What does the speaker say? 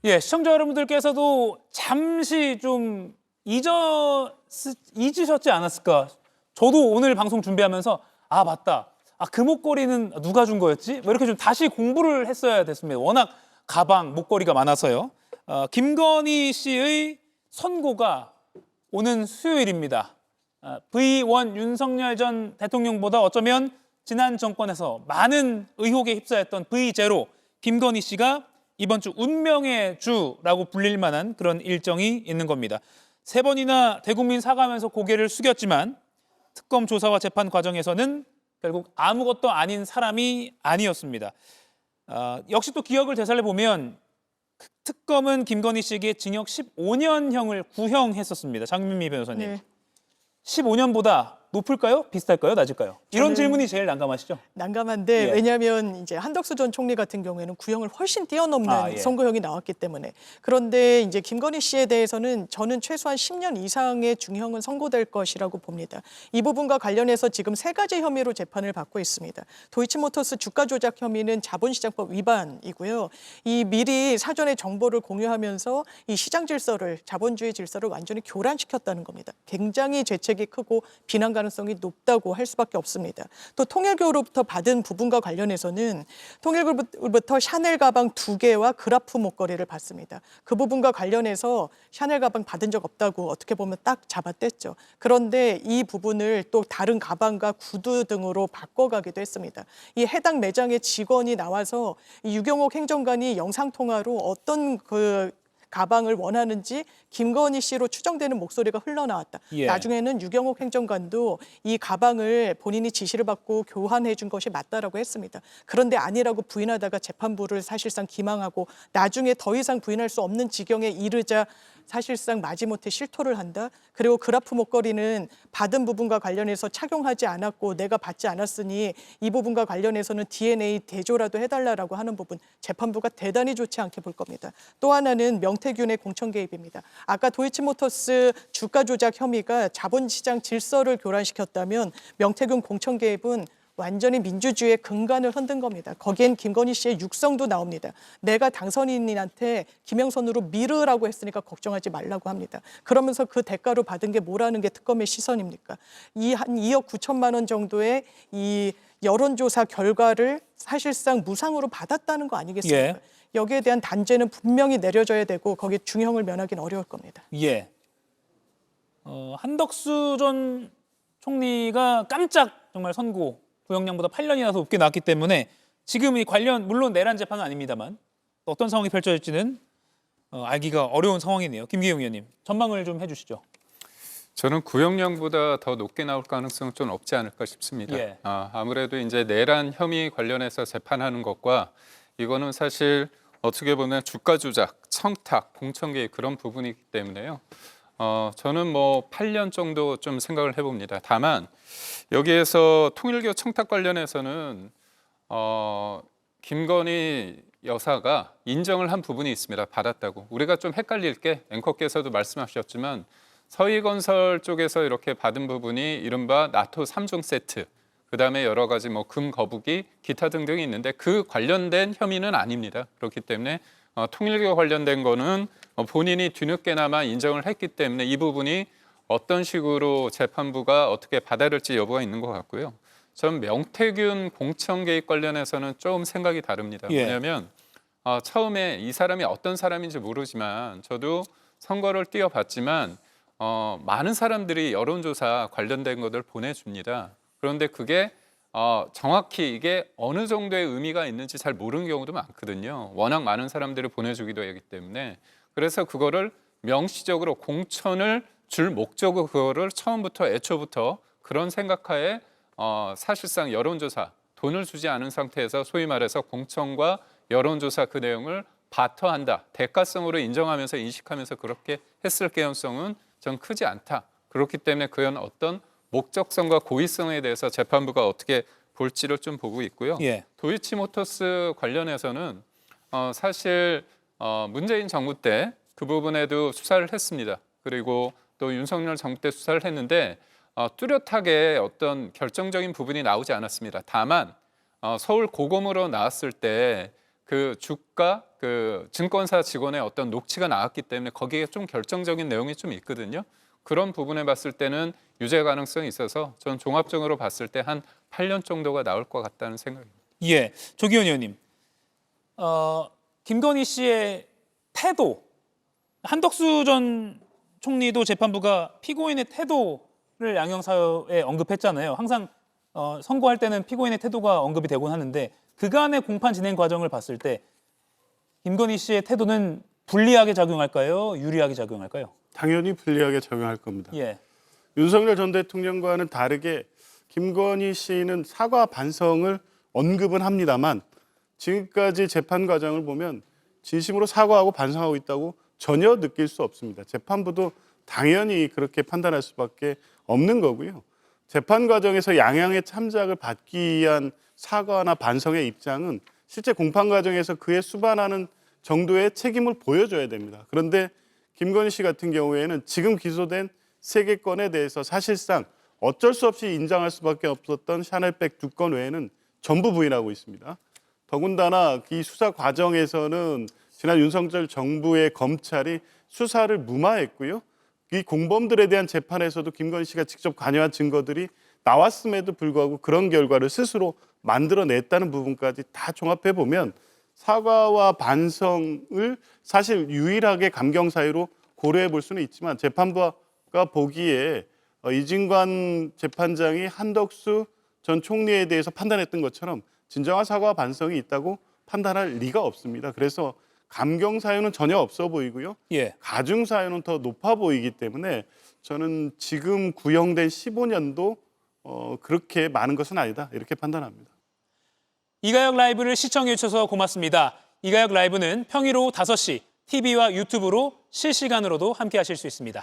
예, 시청자 여러분들께서도 잠시 좀 잊으셨지 않았을까? 저도 오늘 방송 준비하면서 아, 맞다. 아, 그 목걸이는 누가 준 거였지? 뭐 이렇게 좀 다시 공부를 했어야 됐습니다. 워낙 가방, 목걸이가 많아서요. 김건희 씨의 선고가 오는 수요일입니다. V1 윤석열 전 대통령보다 어쩌면 지난 정권에서 많은 의혹에 휩싸였던 V0 김건희 씨가 이번 주 운명의 주라고 불릴 만한 그런 일정이 있는 겁니다. 세 번이나 대국민 사과하면서 고개를 숙였지만 특검 조사와 재판 과정에서는 결국 아무것도 아닌 사람이 아니었습니다. 역시 또 기억을 되살려 보면 특검은 김건희 씨에게 징역 15년형을 구형했었습니다. 장민미 변호사님. 네. 15년보다 높을까요? 비슷할까요? 낮을까요? 이런 질문이 제일 난감하시죠? 난감한데 예. 왜냐하면 이제 한덕수 전 총리 같은 경우에는 구형을 훨씬 뛰어넘는 예. 선고형이 나왔기 때문에. 그런데 이제 김건희 씨에 대해서는 저는 최소한 10년 이상의 중형은 선고될 것이라고 봅니다. 이 부분과 관련해서 지금 세 가지 혐의로 재판을 받고 있습니다. 도이치모터스 주가 조작 혐의는 자본시장법 위반이고요. 이 미리 사전에 정보를 공유하면서 이 시장 질서를, 자본주의 질서를 완전히 교란시켰다는 겁니다. 굉장히 죄책이 크고 비난 가능성이 높다고 할 수밖에 없습니다. 또 통일교로부터 받은 부분과 관련해서는 통일교로부터 샤넬 가방 2개와 그라프 목걸이를 받습니다. 그 부분과 관련해서 샤넬 가방 받은 적 없다고 어떻게 보면 딱 잡아뗐죠. 그런데 이 부분을 또 다른 가방과 구두 등으로 바꿔가기도 했습니다. 이 해당 매장의 직원이 나와서 이 유경옥 행정관이 영상통화로 어떤 그 가방을 원하는지 김건희 씨로 추정되는 목소리가 흘러나왔다. 예. 나중에는 유경옥 행정관도 이 가방을 본인이 지시를 받고 교환해 준 것이 맞다라고 했습니다. 그런데 아니라고 부인하다가 재판부를 사실상 기망하고 나중에 더 이상 부인할 수 없는 지경에 이르자 사실상 마지못해 실토를 한다. 그리고 그라프 목걸이는 받은 부분과 관련해서 착용하지 않았고 내가 받지 않았으니 이 부분과 관련해서는 DNA 대조라도 해달라고 하는 부분 재판부가 대단히 좋지 않게 볼 겁니다. 또 하나는 명태균의 공천 개입입니다. 아까 도이치모터스 주가 조작 혐의가 자본시장 질서를 교란시켰다면 명태균 공천 개입은 완전히 민주주의의 근간을 흔든 겁니다. 거기엔 김건희 씨의 육성도 나옵니다. 내가 당선인한테 김영선으로 미르라고 했으니까 걱정하지 말라고 합니다. 그러면서 그 대가로 받은 게 뭐라는 게 특검의 시선입니까? 이 한 2억 9천만 원 정도의 이 여론조사 결과를 사실상 무상으로 받았다는 거 아니겠습니까? 예. 여기에 대한 단죄는 분명히 내려져야 되고 거기에 중형을 면하기는 어려울 겁니다. 예. 한덕수 전 총리가 깜짝 정말 선고 구형량보다 8년이나 더 높게 나왔기 때문에 지금 이 관련 물론 내란 재판은 아닙니다만 어떤 상황이 펼쳐질지는 알기가 어려운 상황이네요. 김기용 의원님 전망을 좀 해주시죠. 저는 구형량보다 더 높게 나올 가능성은 좀 없지 않을까 싶습니다. 예. 아무래도 이제 내란 혐의 관련해서 재판하는 것과 이거는 사실 어떻게 보면 주가 조작, 청탁, 공천 개입 그런 부분이기 때문에요. 저는 뭐 8년 정도 좀 생각을 해봅니다. 다만 여기에서 통일교 청탁 관련해서는 김건희 여사가 인정을 한 부분이 있습니다. 받았다고. 우리가 좀 헷갈릴 게 앵커께서도 말씀하셨지만 서희건설 쪽에서 이렇게 받은 부분이 이른바 나토 3종 세트, 그다음에 여러 가지 뭐 금 거북이, 기타 등등이 있는데 그 관련된 혐의는 아닙니다. 그렇기 때문에 통일교 관련된 거는 본인이 뒤늦게나마 인정을 했기 때문에 이 부분이 어떤 식으로 재판부가 어떻게 받아들일지 여부가 있는 것 같고요. 전 명태균 공천 개입 관련해서는 좀 생각이 다릅니다. 예. 왜냐하면 처음에 이 사람이 어떤 사람인지 모르지만 저도 선거를 뛰어봤지만 많은 사람들이 여론조사 관련된 것을 보내줍니다. 그런데 그게 정확히 이게 어느 정도의 의미가 있는지 잘 모르는 경우도 많거든요. 워낙 많은 사람들이 보내주기도 하기 때문에. 그래서 그거를 명시적으로 공천을 줄 목적으로 그거를 처음부터 애초부터 그런 생각하에 사실상 여론조사 돈을 주지 않은 상태에서 소위 말해서 공천과 여론조사 그 내용을 바터한다. 대가성으로 인정하면서 인식하면서 그렇게 했을 개연성은 전 크지 않다. 그렇기 때문에 그건 어떤 목적성과 고의성에 대해서 재판부가 어떻게 볼지를 좀 보고 있고요. 예. 도이치모터스 관련해서는 사실 문재인 정부 때 그 부분에도 수사를 했습니다. 그리고 또 윤석열 정부 때 수사를 했는데 뚜렷하게 어떤 결정적인 부분이 나오지 않았습니다. 다만 서울 고검으로 나왔을 때 그 주가 그 증권사 직원의 어떤 녹취가 나왔기 때문에 거기에 좀 결정적인 내용이 좀 있거든요. 그런 부분에 봤을 때는 유죄 가능성이 있어서 저는 종합적으로 봤을 때 한 8년 정도가 나올 것 같다는 생각입니다. 예, 조기현 의원님, 김건희 씨의 태도, 한덕수 전 총리도 재판부가 피고인의 태도를 양형사유에 언급했잖아요. 항상 선고할 때는 피고인의 태도가 언급이 되곤 하는데 그간의 공판 진행 과정을 봤을 때 김건희 씨의 태도는 불리하게 작용할까요? 유리하게 작용할까요? 당연히 불리하게 적용할 겁니다. 예, 윤석열 전 대통령과는 다르게 김건희 씨는 사과 반성을 언급은 합니다만 지금까지 재판 과정을 보면 진심으로 사과하고 반성하고 있다고 전혀 느낄 수 없습니다. 재판부도 당연히 그렇게 판단할 수밖에 없는 거고요. 재판 과정에서 양형의 참작을 받기 위한 사과나 반성의 입장은 실제 공판 과정에서 그에 수반하는 정도의 책임을 보여줘야 됩니다. 그런데 김건희 씨 같은 경우에는 지금 기소된 3개 건에 대해서 사실상 어쩔 수 없이 인정할 수밖에 없었던 샤넬백 2건 외에는 전부 부인하고 있습니다. 더군다나 이 수사 과정에서는 지난 윤석열 정부의 검찰이 수사를 무마했고요. 이 공범들에 대한 재판에서도 김건희 씨가 직접 관여한 증거들이 나왔음에도 불구하고 그런 결과를 스스로 만들어냈다는 부분까지 다 종합해 보면 사과와 반성을 사실 유일하게 감경사유로 고려해 볼 수는 있지만 재판부가 보기에 이진관 재판장이 한덕수 전 총리에 대해서 판단했던 것처럼 진정한 사과와 반성이 있다고 판단할 리가 없습니다. 그래서 감경사유는 전혀 없어 보이고요. 예. 가중사유는 더 높아 보이기 때문에 저는 지금 구형된 15년도 그렇게 많은 것은 아니다 이렇게 판단합니다. 이가혁 라이브를 시청해 주셔서 고맙습니다. 이가혁 라이브는 평일 오후 5시 TV와 유튜브로 실시간으로도 함께 하실 수 있습니다.